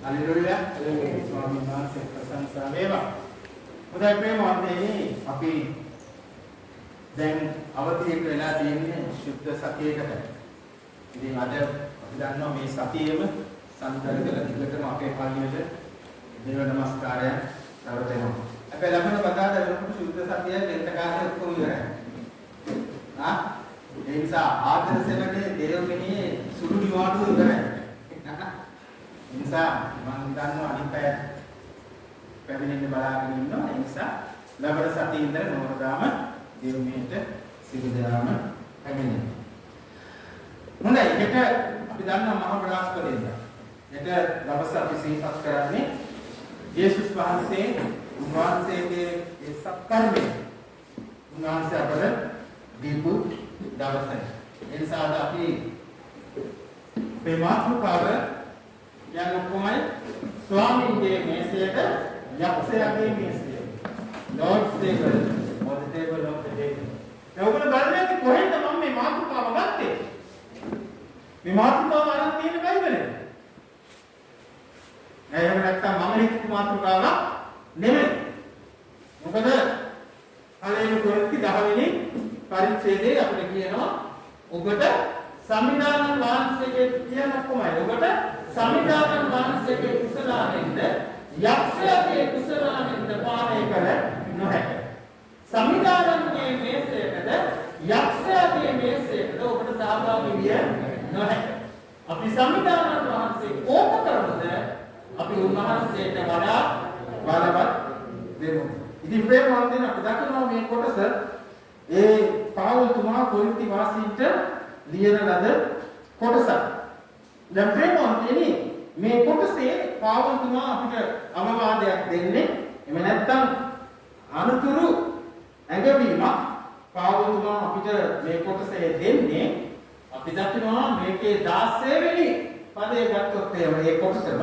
හල්ලෙලූයා. ස්වාමීන් වහන්සේ ප්‍රශංසා වේවා. හොඳයි ප්‍රේමවන්තයනි අපි දැන් අවතීර්ණ වෙලා තියෙන්නේ සුද්ධ සතියේකට. ඉතින් අද අපි දන්නවා මේ සතියේම සම්තරකල දිගටම අපේ පල්ලියට දේව නමස්කාරය කරවතෙනවා. අපේ ලබන බදාද වෙනකොට සුද්ධ සතියේ දෙන්න කාර්ය ඔක්කොම ඉවරයි. ඒ නිසා ආදර සෙවනේ දේවමිනියේ සුළු නිවාඩුව ඉවරයි. ඒ නිසා මම දන්නවා අනිත් අය පැමිණෙන්න බලාගෙන ඉන්නවා. ඒ නිසා ලබන සතියේ ඉඳලා නෝරදාම දේවමිනියට සිදු දයාම පැමිණෙනවා. හොඳයි හෙට අපි දන්නවා මහ ප්‍රාස්පදෙන්ද. හෙට දවස් අපි සිහිපත් කරන්නේ යේසුස් වහන්සේ උන්වහන්සේගේ ඒ සත්කර්මය උන්වහන්සේ අපට දීපු දවසයි. ඒ නිසා අපි මේ මාතෘකාව යන කොමයි ස්වාමීන්ගේ මේසයට යක්ෂයාගේ මේසය. Lord's table or the table of the devil. ඒගොල්ලෝ බලන්නේ කොහෙන්ද මම මේ මාතෘකාව ගත්තේ? මේ මාතෘකාව අරන් තියෙන බයිබලෙන්. එහෙම නැත්නම් මම හිතපු මාතෘකාවක් නෙමෙයි. මොකද පළවෙනි කොරින්ති 10 වෙනි පරිච්ඡේදයේ අපිට කියනවා ඔබට සම්විධාන වහන්සේගේ කියන කොමයි. ඔබට සම්විධාන වහන්සේගේ කුසලාවෙන්ද යක්ෂයාගේ කුසලාවෙන්ද පානය කර නොහැක. සම්විධානයේ මේසයකද යක්ෂයාගේ මේසයකද ඔබට සහභාගී විය නොහැක. අපි සම්විධාන වහන්සේ ඕක කරමුද අපි උන්වහන්සේට වඩා බලවත් වෙමු. ඉතින් ප්‍රේමවන්තයන් අපි දකිනවා මේ කොටස ඒ පාවුල්තුමා කොරින්ති වාසීන්ට ලියන ලද කොටසක්. දැන් ප්‍රේමවන්තයනි මේ කොටසේ පාවුල්තුමා අපිට අවවාදයක් දෙන්නේ එහෙම නැත්නම් අනුතුරු ඇඟවීමක් පාවුල්තුමා අපිට මේ කොටසේ දෙන්නේ අපි දකිනවා මේකේ 16 වෙනි පදේ ගත්තොත් මේ කොටසම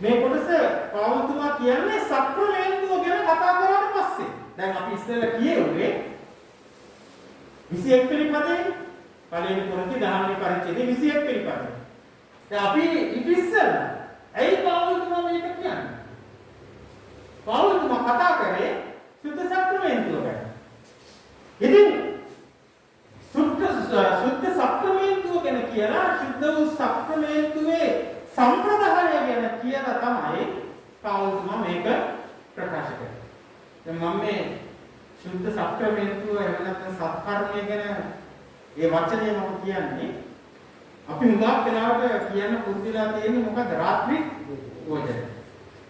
මේ කොටස පාවුල්තුමා කියන්නේ සක්‍රමේන්තුව ගැන කතා කරාට පස්සේ දැන් අපි ඉස්සෙල්ලා කියෙන්නේ 21 වෙනි පදේ පළවෙනි කොරින්ති 10 වෙනි පරිච්ඡේදයේ 21 වෙනි පදේ. දැන් අපි ඉතිස්සෙල්ලා ඇයි පාවුල්තුමා මේක කියන්නේ? පාවුල්තුමා කතා කරේ සුද්ධ සක්‍රමේන්තුව ගැන. ඉතින් සුද්ධ සක්‍රමේන්තුව ගැන කියලා සුද්ධ වූ සක්‍රමේන්තුවේ සම්ප්‍රදාය ගැන කියලා තමයි පාවුල්තුමා මේක ප්‍රකාශ කරන්නේ. දැන් මම මේ සුද්ධ සක්‍රමේන්තුව එහෙම නැත්නම් සත්කර්මය ගැන ඒ වචනේ මම කියන්නේ අපි මුගක් වෙලාවට කියන පුරුදුලා තියෙන්නේ මොකද රාත්‍රී භෝජනය.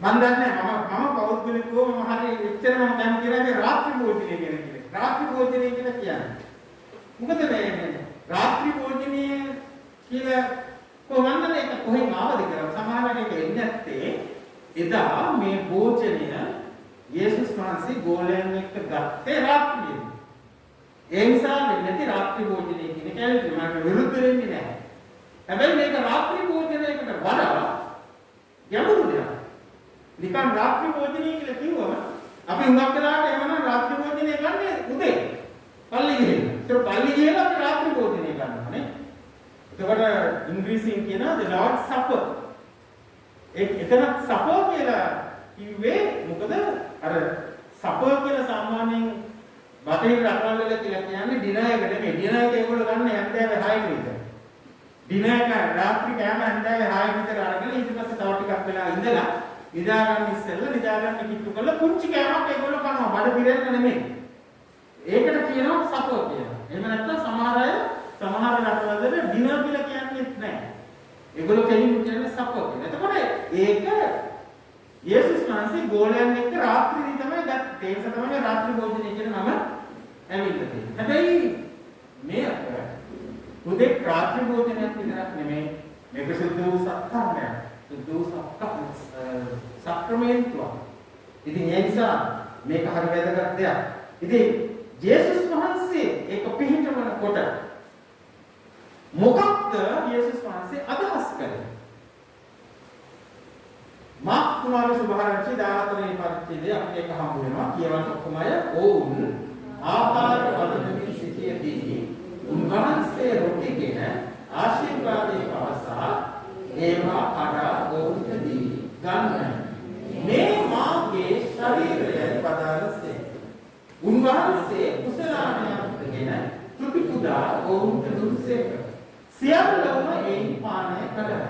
මම දන්නේ මම පෞද්ගලිකව මම හරි එච්චරම දැන් කියන්නේ රාත්‍රී භෝජනය කියන එක. රාත්‍රී භෝජනය කියලා කියන්නේ. මොකද මේ රාත්‍රී භෝජනය කියලා කොහොමද ඒක කොහෙන් ආවද කියලා සමහරවිට ඒක එන්නේ නැත්තේ එදා මේ භෝජනය යේසුස් වහන්සේ ගෝලයන් එක්ක ගත්තේ රාත්‍රියේ. ඒ නිසා නැති රාත්‍රී භෝජනය කියන කැලේ මම විරුද්ධ වෙන්නේ නැහැ. හැබැයි මේක රාත්‍රී භෝජනයකට වඩා ගැඹුරු දෙයක්. නිකන් රාත්‍රී භෝජනය කියලා කිව්වම අපි හුඟක් වෙලාවට එවනම් රාත්‍රී භෝජනය ගන්නේ උදේ. පල්ලි ගිහින්. ඒක පල්ලි ගිහලා අපි රාත්‍රී භෝජනය ගන්නවා නේ. එතකොට ඉංග්‍රීසියෙන් කියනවා the Lord's Supper. එතන supper කියලා කිව්වේ මොකද අර supper කියලා සාමාන්‍යයෙන් බටහිර රටවල් වල කියලා කියන්නේ ඩිනර් එකට නෙමෙයි. ඩිනර් එක ඒගොල්ලෝ ගන්න හැන්දෑවේ 6 විතර. ඩිනර් එක රාත්‍රී කෑම හැන්දෑවේ 6 විතර අරගෙන ඊට පස්සේ තව ටිකක් වෙලා ඉඳලා නිදා ගන්න ඉස්සෙල්ලා නිදා ගන්න කිට්ටු කරලා පුංචි කෑමක් ඒගොල්ලෝ කනවා. බඩ පිරෙන්න නෙමෙයි. ඒකට කියනවා supper කියලා. එහෙම නැත්නම් සමහර රටවල් වල ඩිනර් කියලා කියන්නේත් නැහැ. ඒගොල්ලෝ කියන්නේ supper කියලා. එතකොට ඒක යේසුස් වහන්සේ ගෝලයන් එක්ක රාත්‍රියේදී තමයි ගත්තේ. ඒක තමයි රාත්‍රී භෝජනය කියන නම ඇවිල්ලා තියෙන්නේ. හැබැයි මේ උදේ රාත්‍රී භෝජනයක් විතරක් නෙමෙයි. මේක සුද්ධ වූ සත්කර්මයක්. සුද්ධ වූ සක්‍රමේන්තුවක්. ඉතින් ඒ නිසා මේක හරි වැදගත් දෙයක්. ඉතින් යේසුස් වහන්සේ ඒක පිළිහිටවන කොට මොකක්ද යේසුස් වහන්සේ අදහස් කළේ? මාක් කුමාරගේ සුභාරංචි 14 වෙනි පරිච්ඡේදයේ අපිට එක හම්බ වෙනවා. කියවන්න ඔක්කොම අය ඕන් ආකාර වදනමින් සිටියේදී උන්වහන්සේ රොටිගෙන ආශිර්වාදයේ පවසා ඒවා කඩා සේක. සියල්ලම එයින් පානය කළහ.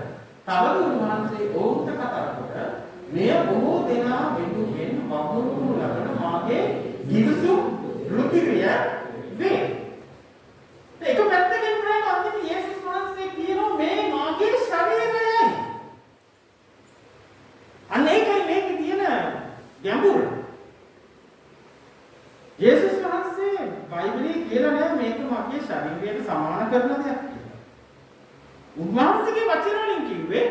තවද උන්වහන්සේ ඔවුන්ට කතා කොට මෙය බොහෝ දෙනා වෙනුවෙන් වගුරු ලබන මාගේ ගිවිසුම් රුධිරය වේ. ඒක පැත්තකින් ප්‍රේම අන්තිම යේසුස් වහන්සේ කියනවා මේ මාගේ ශරීරයයි. අනේකයි මේක තියෙන ගැඹුර. යේසුස් වහන්සේ බයිබලයේ කියලා නෑ මේක මගේ ශරීරයට සමාන කරන දෙයක් කියලා. උන්වහන්සේගේ වචන වලින් කිව්වේ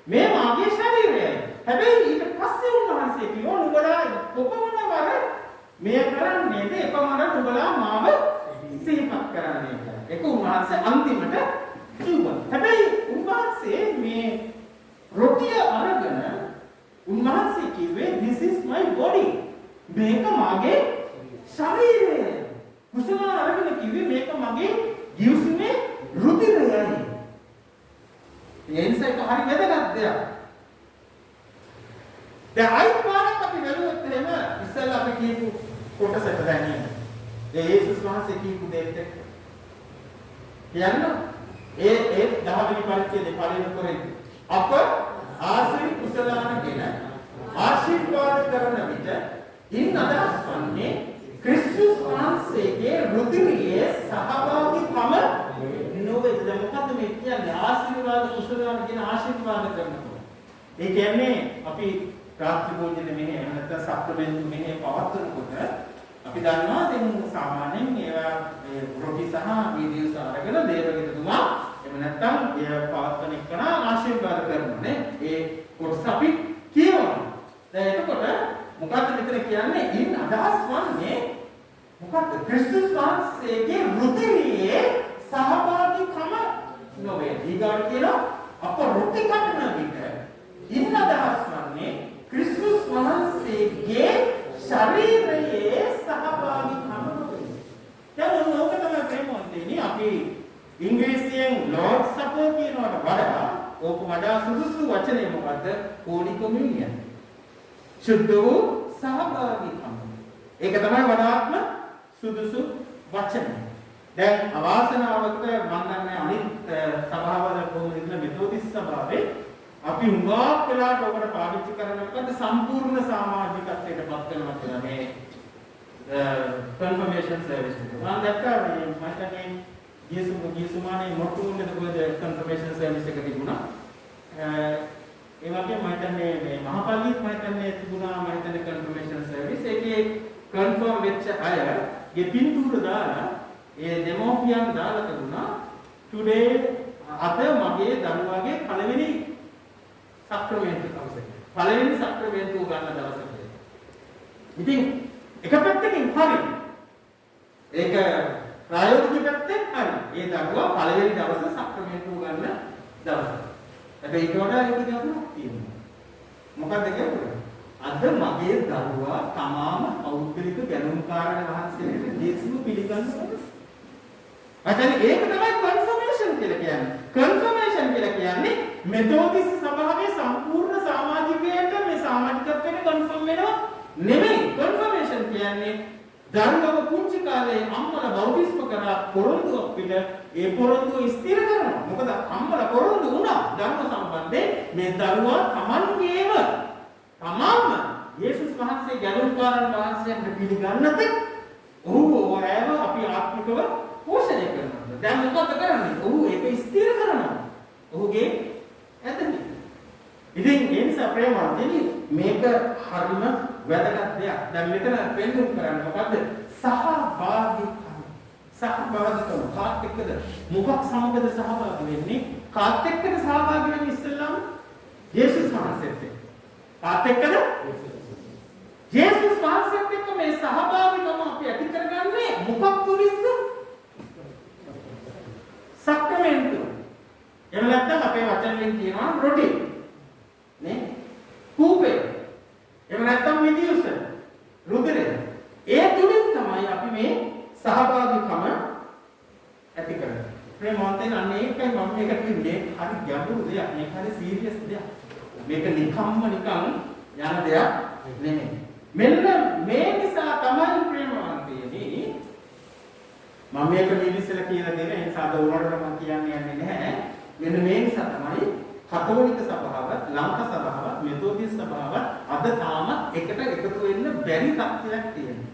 මේ මාගේ ශරීරයයි. හැබැයි ඊට පස්සේ උන්වහන්සේ කිව්වා නුඹලා කොපමණ වර මේ කරන්නේද එපමණ නුඹලා මාව සිහිපත් කරන්නේ කියලා. ඒක උන්වහන්සේ අන්තිමට කිව්වා. හැබැයි උන්වහන්සේ මේ රොටිය අරගෙන උන්වහන්සේ කිව්වේ this is my body. මේක මගේ ශරීරය. කුසල අරගෙන කිව්වේ මේක මගේ ගිවිසුමේ රුධිරයයි. එනිසා ඒක හරි වැදගත් දෙයක්. දැන් අයිපාරක් අපි වැළුවොත් එහෙම ඉස්සෙල්ලා අපි කියපු කොටසට දැනෙන්නේ. යේසුස් වහන්සේ කියපු දෙයට කියන්න ඒ 10 වෙනි පරිච්ඡේදයේ පළවෙනි කොටේ අප ආශ්‍රී කුසලානගෙන ආශිර්වාද කරන විට ඉන් අදහස් වන්නේ ක්‍රිස්තුස් වහන්සේගේ රුධිරයේ සහභාගීකම නොවේද. දැන් මොකද්ද මේ කියන්නේ? ආශිර්වාද කුසලාන කියන ආශිර්වාද කරනවා. ඒ කියන්නේ අපි රාත්‍රී භෝජන මෙහෙ නැත්නම් සප්ලිමන්ට් මෙහෙ පවත්වනකොට අපි දන්නවා දැන් සාමාන්‍යයෙන් ඒවා රොටි සහ වීඩියෝස් අරගෙන දේවගිතුමා එහෙම නැත්නම් ඒ පවත්වන එකන ආශිර්වාද කරනනේ ඒ කොටස අපි කියවනවා. දැන් එතකොට මොකක්ද මෙතන කියන්නේ? ඉන් අදහස් වන්නේ මොකක්ද? ක්‍රිස්තුස් වහන්සේගේ රුධිරයේ සහභාගීකම නොවේ. ඊගාට කියලා අප රොටි කන්න විට ඉන් අදහස් වන්නේ ක්‍රිස්තුස් වහන්සේගේ ශරීරයේ සහභාගීකම නොවේ. දැන් ඕක තමයි ප්‍රේමවන්තයනි අපි ඉංග්‍රීසියෙන් Lord's Supper කියනවට වඩා ඕක වඩා සුදුසු වචනේ මොකද්ද? Holy Communion. සුද්ධ වූ සහභාගීකම. ඒක තමයි වඩාත්ම සුදුසු වචනේ. දැන් අවාසනාවකට මම දන්නේ අනිත් සභාවල කොහොමද කියලා මෙතෝදිස් සභාවේ අපි උගාක් වෙලාට ඔකට පාවිච්චි කරන මොකද සම්පූර්ණ සමාජිකත්වයට පත් වෙනවා කියලා මේ කන්ෆර්මේෂන් සර්විස් එක. මම දැක්කා මේ මටනේ ගියසුමානේ මොට්ටු මුල්ලේ කොහෙද කන්ෆර්මේෂන් සර්විස් එක තිබුණා. ඒ වගේම මම හිතන්නේ මේ මහපල්ලිත් මම හිතන්නේ තිබුණා මම හිතන්නේ කන්ෆර්මේෂන් සර්විස් එකේ කන්ෆර්ම් වෙච්ච අයගේ පින්තූර දාලා ඒ දෙමෝපියන් දාලා තිබුණා today අද මගේ දරුවාගේ පළවෙනි සක්‍රමෙන්තු දවසේ. පළවෙනි සක්‍රමෙන්තු ගන්න දවසේ. ඉතින් එක පැත්තකින් හරි. ඒක ප්‍රායෝගික පැත්තෙන් හරි. ඒ දරුවා පළවෙනි දවසේ සක්‍රමෙන්තු ගන්න දවසේ. හැබැයි ඒක වඩා ඒක ගැඹුරක් තියෙනවා. මොකක්ද ගැඹුර? අද මගේ දරුවා තමාම පෞද්ගලික ගැනුම්කාරණ වහන්සේට ජේසුව පිළිගන්නවා. අතන ඒක තමයි කන්ෆර්මේෂන් කියලා කියන්නේ. කන්ෆර්මේෂන් කියලා කියන්නේ මෙතෝදිස් සභාවේ සම්පූර්ණ සමාජිකයට මේ සමාජිකත්වයට කන්ෆර්ම් වෙනවා නෙමෙයි. කන්ෆර්මේෂන් කියන්නේ දරුවව පුංචි කාලේ අම්මලා බෞද්ධිස්ම කරා පොරොන්දුවක් පිට ඒ පොරොන්දුව ස්ථිර කරනවා. මොකද අම්මලා පොරොන්දු වුණා ධර්ම සම්බන්ධයෙන් මේ දරුවා තමන්ගේම තමන්ම යේසුස් වහන්සේ ගැලුම්කාරන් වහන්සේට පිළිගන්නත් ඔහු ඔයව අපි ආත්මිකව පෝෂණය කරනවා. දැන් මොකද කරන්නේ? ඔහු ඒක ස්ථිර කරනවා. ඔහුගේ ඇතනි. ඉතින් ඒ නිසා ප්‍රේමවන්තනි මේක හරිම වැදගත් දෙයක්. දැන් මෙතන පෙන්වුම් කරන්නේ මොකද්ද? සහභාගීකම. සහභාගීකම කාත් එක්කද? මොකක් සමගද සහභාගී වෙන්නේ? කාත් එක්කද සහභාගී වෙන්නේ ඉස්සෙල්ලාම? යේසුස් වහන්සේත් එක්ක. කාත් එක්කද? යේසුස් වහන්සේත් එක්ක මේ සහභාගීකම අපි ඇති කරගන්නේ මොකක් තුලින්ද? සක්‍රමෙන්තු. එහෙම නැත්නම් අපේ වචන වලින් කියනවා රොටි. නේ? කූපේ. එහෙම නැත්නම් විදියුස. රුධිරය. ඒ තුලින් තමයි අපි මේ සහභාගීකම ඇති කරන්නේ. ප්‍රේමවන්තයන් අන්න ඒකයි මම මේක කිව්වේ හරි ගැඹුරු දෙයක්. මේක හරි සීරියස් දෙයක්. මේක නිකම්ම නිකන් යන දෙයක් නෙමෙයි. මෙන්න මේ නිසා තමයි ප්‍රේමවන්තයනි මම මේක මිනිස්සුලා කියලා දෙන ඒ නිසා උනරට මම කියන්නේ නැහැ. මෙන්න මේ නිසා තමයි කතෝලික සභාව, ලංකා සභාව, මෙතෝදිස් සභාව අද තාමත් එකට එකතු වෙන්න බැරි තත්ත්වයක් තියෙනවා.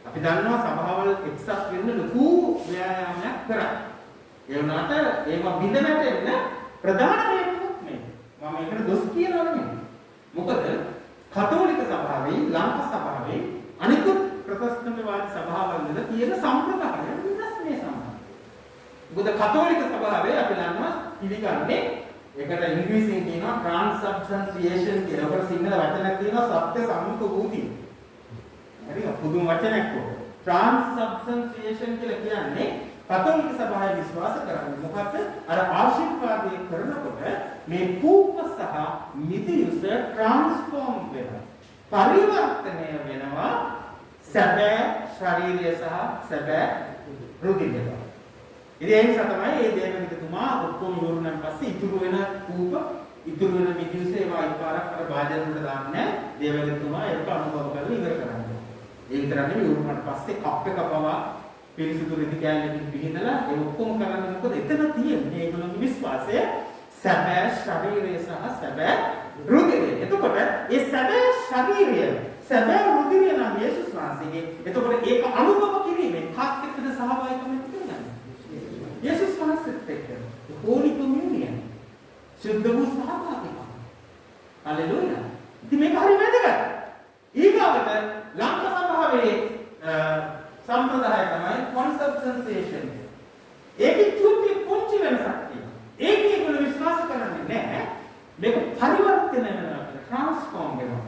අපි දන්නවා සභාවල් එක්සත් වෙන්න ලොකු ව්‍යායාමයක් කරා. ඒ වුණාට ඒවා බිඳ වැටෙන්න ප්‍රධාන හේතුවක් මේ. මම ඒකට දොස් කියනවා නෙමෙයි. මොකද කතෝලික සභාවේ, ලංකා සභාවේ අනිකුත් ප්‍රොටෙස්ටන්ට්වාදී සභාවල් වල තියෙන සම්ප්‍රදාය වෙනස් මේ සම්බන්ධ. මොකද කතෝලික සභාවේ අපි දන්නවා පිළිගන්නේ ඒකට ඉංග්‍රීසියෙන් කියනවා ට්‍රාන්ස්සබ්ස්ටන්සියේෂන් කියලා. අපේ සිංහල වචනයක් තියෙනවා සත්‍ය සම්මුඛ වූතිය. හරි පුදුම වචනයක් කො. ට්‍රාන්ස්සබ්ස්ටන්සියේෂන් කියලා කියන්නේ කතෝලික සභාවේ විශ්වාස කරන්නේ මොකද්ද? අර ආශිර්වාදය කරනකොට මේ කූප සහ මිදියුස ට්‍රාන්ස්ෆෝම් වෙනවා. පරිවර්තනය වෙනවා සැබෑ ශරීරය සහ සැබෑ රුධිරය. ඉතින් ඒ නිසා තමයි මේ දේවනිකතුමා ඔක්කොම යෝරුණන් පස්සේ ඉතුරු වෙන කූප, ඉතුරු වෙන මිදියුස ඒවා එකපාරක් අර භාජනවලට දාන්නේ දේවනිකතුමා ඒක අනුභව කරලා ඉවර කරන්නේ. ඒ විතරක් නෙවෙයි යෝරුණන් පස්සේ කප් එක පවා පිරිසිදු රිදි කැලේකින් පිහිදලා ඒ ඔක්කොම කරන්නේ මොකද? එතන තියෙන්නේ ඒගොල්ලෝගේ විශ්වාසය සැබෑ ශරීරය සහ සැබෑ රුධිරය. එතකොට ඒ සැබෑ ශරීරය, සැබෑ රුධිරය නම් යේසුස් වහන්සේගේ. එතකොට ඒක අනුභව කිරීමෙන් කාත් එක්කද සහභාගීකමක් තියෙනවා. යේසුස් වහන්සේත් එක්ක හෝලි කොමියුනියන් සුද්ධ වූ සහභාගීකම. හලෙලූයා. ඉතින් මේක හරි වැදගත්. ඊගාවට ලංකා සභාවේ සම්ප්‍රදාය තමයි කන්සබ්ස්ටන්සියේෂන්. ඒකේ චුටි පුංචි වෙනසක් තියෙනවා. ඒකේ ඒගොල්ලෝ විශ්වාස කරන්නේ නැහැ. මේක පරිවර්තනය වෙනවා, ට්‍රාන්ස්ෆෝම් වෙනවා.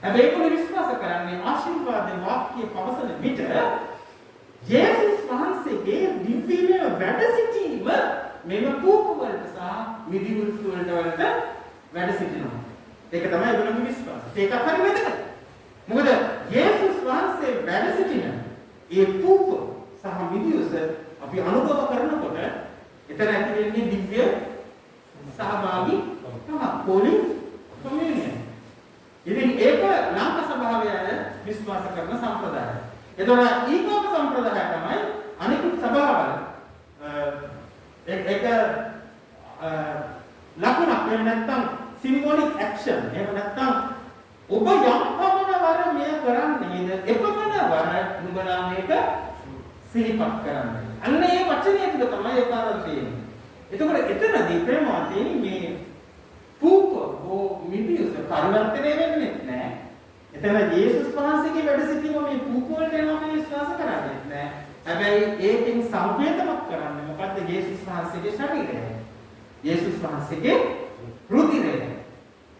හැබැයි ඒගොල්ලෝ විශ්වාස කරන්නේ ආශිර්වාදයේ වාක්‍ය පවසන විට යේසුස් වහන්සේගේ දිව්‍යමය වැඩ සිටීම මෙම කූප වලට සහ මිදිවුස් වලට වැඩ සිටිනවා. ඒක තමයි ඒගොල්ලෝගේ විශ්වාසය. ඒක හරි වැදගත්. මොකද යේසුස් වහන්සේ වැඩ සිටින ඒ කූප සහ මිදියුස අපි අනුභව කරනකොට එතන ඇති වෙන්නේ දිව්‍ය සහභාගී තමයි පොලි කොමියුනියන්. ඉතින් ඒක ලංකා සභාවේ විශ්වාස කරන සම්ප්‍රදායය. එතකොට ඊගොම සම්ප්‍රදාය තමයි අනිකුත් සභාවල ඒක ලකුණක් එහෙම නැත්නම් සිම්බොලික් ඇක්ෂන්. එහෙම නැත්නම් ඔබ යම් පමණ වර මෙය කරන්නේද එපමණ වර නුඹලා මේක සිහිපත් කරන්නේ. අන්න ඒ වචනය තුළ තමයි ඒක අරන් තියෙන්නේ. එතකොට එතනදී ප්‍රේමවන්තයනි මේ පූකෝ මිදියුස පරිවර්තනය වෙන්නේ නැහැ. එතන යේසුස් වහන්සේගේ වැඩ සිටීම මේ පූකෝ වලට එනවා මේ විශ්වාස කරන්නේ නැහැ. හැබැයි ඒකෙන් සංකේතමක් කරන්නේ මොකද්ද? යේසුස් වහන්සේගේ ශරීරය. යේසුස් වහන්සේගේ රුධිරය.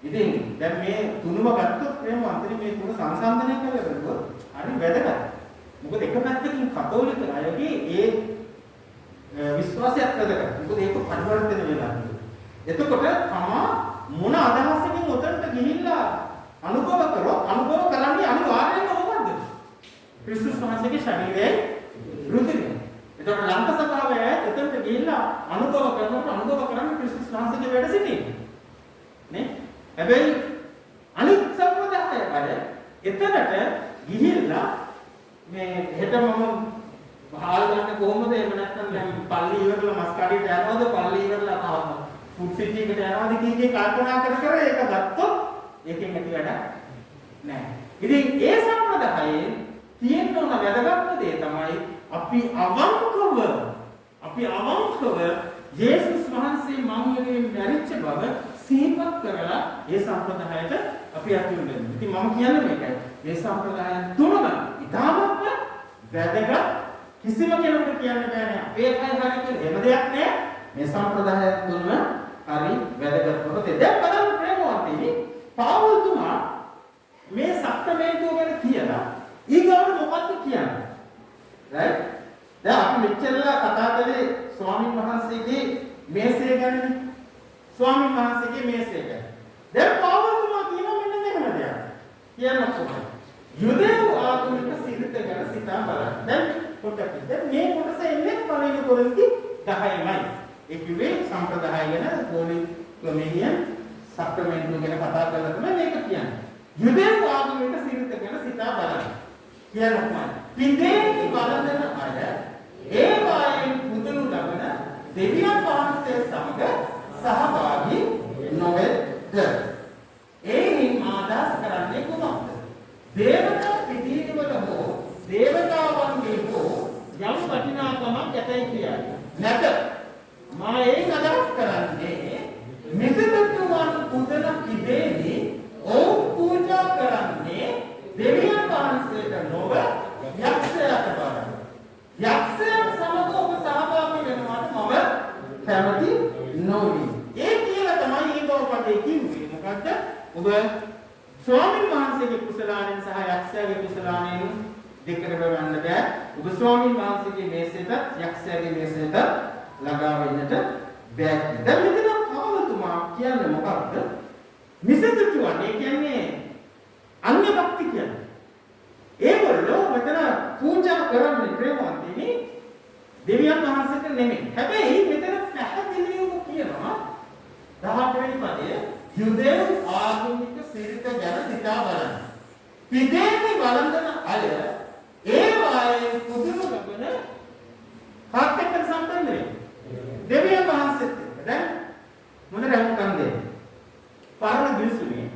ඉතින් දැන් මේ තුනම ගත්තොත් ප්‍රේමවන්තනි මේ තුන සංසන්දනය කරලා බලුවොත් හරි වැදගත්. මොකද එක පැත්තකින් කතෝලික අයගේ ඒ විශ්වාසයක් වැදගත්. මොකද ඒක පරිවර්තන වෙලා තියෙනවා. එතකොට තමා මොන අදහසකින් උතන්ට ගිහිල්ලා අනුභව කරොත් අනුභව කරන්නේ අනිවාර්යයෙන්ම මොකද්ද? ක්‍රිස්තුස් වහන්සේගේ ශරීරයේ රුධිරය. එතකොට ලංකා සභාවේ උතන්ට ගිහිල්ලා අනුභව කරනකොට අනුභව කරන්නේ ක්‍රිස්තුස් වහන්සේගේ වැඩ සිටීම. නේ? හැබැයි අනිත් සම්ප්‍රදාය අය එතනට ගිහිල්ලා මේ හෙට මම බහල් ගන්න කොහොමද? එහෙම නැත්නම් දැන් පල්ලි ඉවරලා මස් කඩේට යනවද? පල්ලි ඉවරලා ෆුඩ් සිටි එකට යනවද කීකේ කල්පනා කර කර ඒක ගත්තොත් ඒකෙන් ඇති වැඩක් නැහැ. ඉතින් ඒ සම්ප්‍රදායේ තියෙන ඕන වැදගත්ම දේ තමයි අපි අවංකව යේසුස් වහන්සේ මම වෙනුවෙන් මැරිච්ච බව සිහිපත් කරලා ඒ සම්ප්‍රදායට අපි අතුරු වෙනවා. ඉතින් මම කියන්නේ මේකයි. මේ සම්ප්‍රදායන් තුනම ඉතාමත් වැදගත්. කිසිම කෙනෙකුට කියන්න බෑනේ අපේ කය හරි කියලා. එහෙම දෙයක් නෑ. මේ සම්ප්‍රදායන් තුනම හරි වැදගත්. මොකද දැන් බලන්න ප්‍රේමවන්තනි පාවුල්තුමා මේ සක්‍රමේන්තුව ගැන කියලා ඊගොල්ලෝ මොකක්ද කියන්නේ? right? දැන් අපි මෙච්චරලා කතා කරේ ස්වාමීන් වහන්සේගේ මේසය ගැනනේ. ස්වාමීන් වහන්සේගේ මේසය ගැන. දැන් පාවුල්තුමා කියනවා මෙන්න මෙහෙම දෙයක්. කියන්න කොහොමද? යුදෙව් ආගමික සිරිත ගැන සිතා බලන්න. දැන් පොඩ්ඩක් දැන් මේ කොටස එන්නේ පළවෙනි කොරින්ති 10යි. ඒ කිව්වේ සම්ප්‍රදාය ගැන පොලි කොමියුනියන් සක්‍රමෙන්ටු ගැන කතා කරලා තමයි මේක කියන්නේ. යුදෙව් ආගමික සිරිත ගැන සිතා බලන්න. කියනවා. පින්දේ බලන අය ඒ වායෙන් පුදුණු ලබන දෙවියන් වහන්සේ සමග සහභාගී නොවෙද්ද. එයින් ආදාස් කරන්නේ කුමක්ද? දේවතා පිළිවල හෝ දේවතාවන්ගේ හෝ යම් වටිනාකමක් ඇතයි කියයි. නැත. මා එයින් අදහස් කරන්නේ මෙසතුතුමන් පුදන කිදේනි ඔවුන් පූජා කරන්නේ දෙවියන් වහන්සේට නොව යක්ෂයාට බවයි. යක්ෂයන් සමග ඔබ සහභාගී වෙනවට මම කැමති නොවි. ඒ කියලා තමයි ඊගොල්ලෝ කිව්වේ. මොකද්ද? ඔබ ස්වාමීන් වහන්සේගේ කුසලානෙන් සහ යක්ෂයාගේ කුසලානෙන් දෙකට බෙදන්න බෑ. ඔබ ස්වාමීන් වහන්සේගේ මේසෙට යක්ෂයාගේ මේසෙට ළඟා වෙන්නට බෑ. දැන් මෙතන පවතුමා කියන්නේ මොකක්ද? මිසදිටුවන් ඒ කියන්නේ අන්‍ය භක්ති කියන්නේ. ඒගොල්ලෝ මෙතන පූජා කරන්නේ ප්‍රේමවන්තයිනේ දෙවියන් වහන්සේට නෙමෙයි. හැබැයි මෙතන පැහැදිලිවම කියනවා 18 වෙනි පදයේ යුදෙව් ආගමික සිරිත ගැන සිතා බලන්න. පිටේදී වළඳන අය ඒ වායේ පුදුම ලබන කාර්යයක සම්බන්ධයි. දෙවියන් වහන්සේත් දැන් මොනද රැවුම්කන්දේ පරණ දිවිසුනේ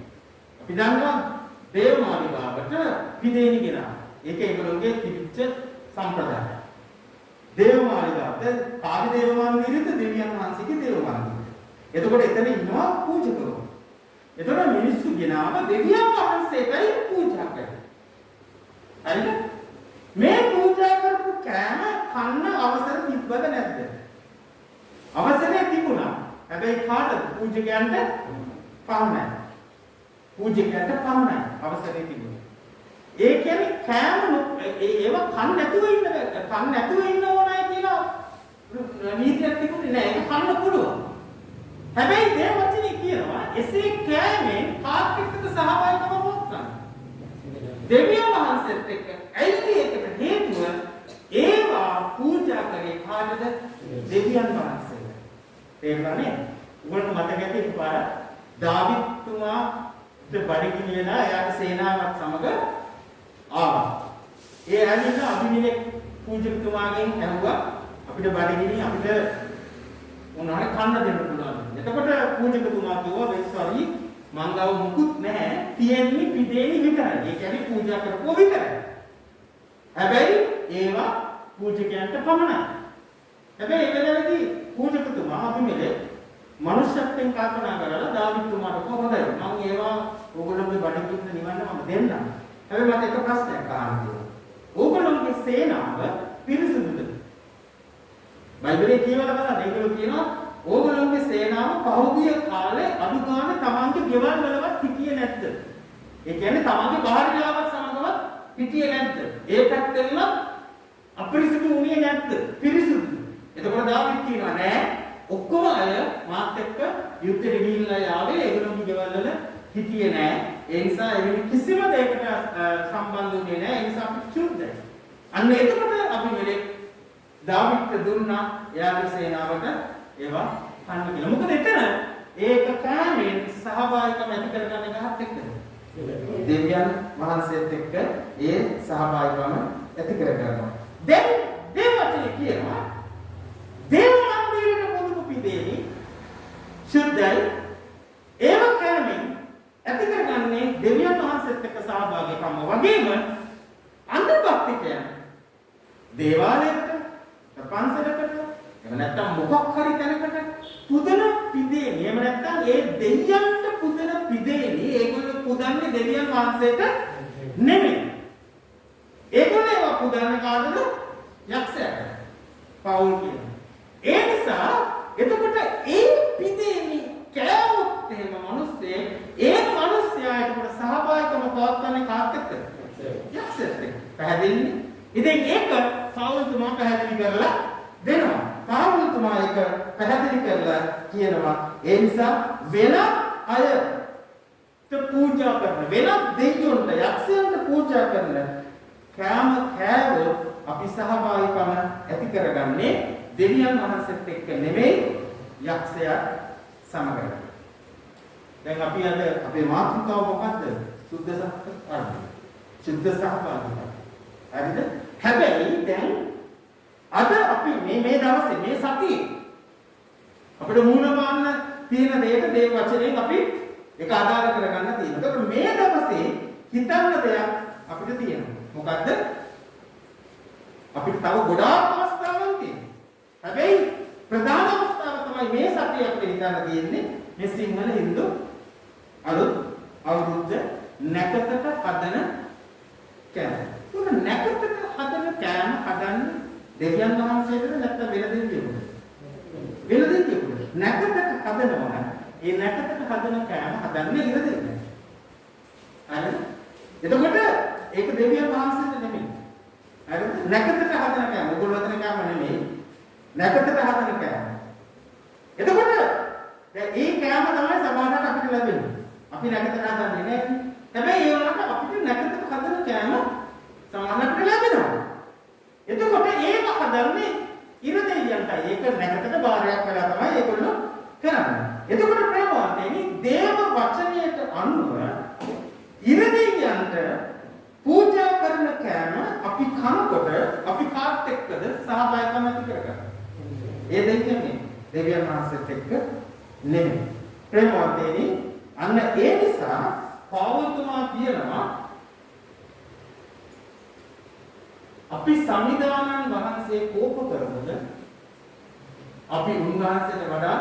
අපි දන්නවා දේවමාලිගාවට පිදේනි ගෙනා. ඒක ඒගොල්ලෝගේ තිබිච්ච සම්ප්‍රදාය. දේවමාලිගාවට කාවි දේව මන්දිරෙත් දෙවියන් වහන්සේගේ දේව මන්දිරය. එතකොට එතන ඉන්නවා පූජකවරු. එතකොට මිනිස්සු ගෙනාව දෙවියන් වහන්සේටයි පූජා කරන්නේ. හරිද? මේ පූජා කරපු කෑම කන්න අවසර තිබ්බද නැද්ද? අවසරය තිබුණා. හැබැයි කාටද? පූජකයන්ට පමණයි. පූජකයන්ට පමණයි අවසරය තිබුණේ. ඒ කියන්නේ කෑම ඒව කන්න නැතුව ඉන්න ඕනයි කියලා නීතියක් තිබුණේ නැහැ. ඒක කන්න පුළුවන්. හැබැයි මේ වචනේ කියනවා එසේ කෑමෙන් කාර්යයකට සහභාගීකම වුණා. දෙවියන් වහන්සේත් එක්ක ඇයි ඒකට හේතුව ඒවා පූජා කරේ කාටද? දෙවියන් වහන්සේට. තේරුණානේ? උගලට මතක ඇති පාර දාවිත්තුමා බඩගිනියලා එයාගේ සේනාවත් සමග ආවා. ඒ ඇවිල්ලා අභිමෙලෙක් පූජකතුමාගෙන් ඇහුවා අපිට බඩගිනි අපිට මොනවාරි කන්න දෙන්න පුළුවන්. එතකොට පූජකතුමා කිව්වා වෙස්සරි මං ගාව මුකුත් නැහැ. තියෙන්නේ පිටේනි විතරයි. ඒ කියන්නේ පූජා කරපුවා විතරයි. හැබැයි ඒවා පූජකයන්ට පමණයි. හැබැයි ඒ වෙලාවේදී පූජකතුමා අභිමෙලෙක් මනුෂ්‍යත්වයෙන් කල්පනා කරලා දාවිත්තුමාට කොහොමදයි මම ඒවා ඕගොල්ලෝගේ බඩගින්න නිවන්න මම දෙන්නම්. හැබැයි මට එක ප්‍රශ්නයක් අහන්න තියෙනවා. ඕගොල්ලෝගේ සේනාව පිරිසුදුද? බයිබලයේ කියවලා බලන්න ඒගොල්ලෝ කියනවා ඕගොල්ලෝගේ සේනාව පහුගිය කාලේ අඩු ගානේ තමන්ගේ ගෙවල් වලවත් හිටියේ නැද්ද? ඒ කියන්නේ තමන්ගේ බාහිරාවත් සමගවත් හිටියේ නැද්ද? ඒ පැත්තෙන්ම අපිරිසුදු වුණේ නැද්ද? පිරිසුදු. එතකොට දාවිත් කියනවා නෑ ඔක්කොම අය මාත් එක්ක යුද්ධෙට ගිහිල්ලා ආවේ ඒගොල්ලෝගේ ගෙවල් වල හිටියේ නෑ. ඒ නිසා එවැනි කිසිම දෙයකට සම්බන්ධ වෙන්නේ නෑ. ඒ නිසා අපි චුද්දයි. අන්න එතකොට අපි මෙලේ දාවිත් දුන්නා එයාගේ සේනාවට ඒවා කන්න කියලා. මොකද එතන ඒක කාමෙන් සහභාගීකම ඇති කරගන්න ගහත් එක්කද? දෙවියන් වහන්සේත් එක්ක ඒ සහභාගීකම ඇති කරගන්නවා. දැන් දේවවචනේ කියනවා දේව මන්දිරේ පොදු පිටේනි සුද්ධයි ඒව කාමෙන් ඇති කරගන්නේ දෙවියන් වහන්සේත් එක්ක සහභාගීකම වගේම අන්‍ය භක්තිකයන් දේවාලයට පන්සලකට එහෙම නැත්නම් මොකක් හරි තැනකට පුදන පිදේනි. එහෙම නැත්නම් ඒ දෙවියන්ට පුදන පිදේනි. ඒගොල්ලෝ පුදන්නේ දෙවියන් වහන්සේට නෙමෙයි. ඒගොල්ලෝ ඒවා පුදන්නේ කාටද? යක්ෂයාට. පවුල් කියනවා. ඒ නිසා එතකොට ඒ පිදේනි කෑවොත් එහෙම මිනිස්සේ ඒ මිනිස්යා එතකොට සහභාගීකම පවත්වන්නේ කාත් එක්කද? යක්ෂයාත් එක්ක. පැහැදිලිනේ? ඉතින් ඒක සාවුල්තුමා පැහැදිලි කරලා දෙනවා. සාවුල්තුමා ඒක පැහැදිලි කරලා කියනවා ඒ නිසා වෙන අයට පූජා කරන වෙන දෙවියන්ට යක්ෂයන්ට පූජා කරන කෑම කෑවොත් අපි සහභාගීකම ඇති කරගන්නේ දෙවියන් වහන්සේත් එක්ක නෙමෙයි යක්ෂයා සමගයි. දැන් අපි අද අපේ මාතෘකාව මොකද්ද? සුද්ධ සහභාගීකම. සුද්ධ සහභාගීකම. හරිද? හැබැයි දැන් අද අපි මේ දවසේ මේ සතියේ අපිට මූණ පාන්න තියෙන දෙයට දේ වචනයෙන් අපි ඒක ආදාර කරගන්න තියෙනවා. ඒකට මේ දවසේ හිතන්න දෙයක් අපිට තියෙනවා. මොකද්ද? අපිට තව ගොඩාක් අවස්ථාවන් තියෙනවා. හැබැයි ප්‍රධාන අවස්ථාව තමයි මේ සතියේ අපිට හිතන්න තියෙන්නේ මේ සිංහල හින්දු අලුත් අවුරුද්ද නැකතට හදන කෑම. ඒක නැකතට හදන කෑම හදන්න දෙවියන් වහන්සේටද නැත්නම් වෙන දෙවියෙකුද? වෙන දෙවියෙකුද? නැකතට හදනවා. ඒ නැකතට හදන කෑම හදන්නේ ඉර දෙන්නේ. හරිද? එතකොට ඒක දෙවියන් වහන්සේට නෙමෙයි. හරිද? නැකතට හදන කෑම. ඔයගොල්ලෝ හදන කෑම නෙමෙයි. නැකතට හදන කෑම. එතකොට දැන් ඒ කෑම තමයි සමාජයට අපිට ලැබෙන්නේ. අපි නැකතට හදන්නේ නැහැ. හැබැයි ඒ වුණාට අපිට නැකතට හදන කෑම සමාජයට ලැබෙනවා. එතකොට ඒක හදන්නේ ඉර දෙවියන්ටයි. ඒක නැකතට බාරයක් වෙලා තමයි ඒගොල්ලෝ කරන්නේ. එතකොට ප්‍රේමවන්තයනි දේව වචනයට අනුව ඉර දෙවියන්ට පූජා කරන කෑම අපි කනකොට අපි කාත් එක්කද සහභාගීකම් ඇති කරගන්නවා. ඒ දෙන්නේ දෙවියන් වහන්සේත් එක්ක නෙමෙයි. ප්‍රේමවන්තයනි අන්න ඒ නිසා පෞල්තුමා කියනවා අපි සම්විධානන් වහන්සේ කෝප කරමුද අපි උන්වහන්සේට වඩා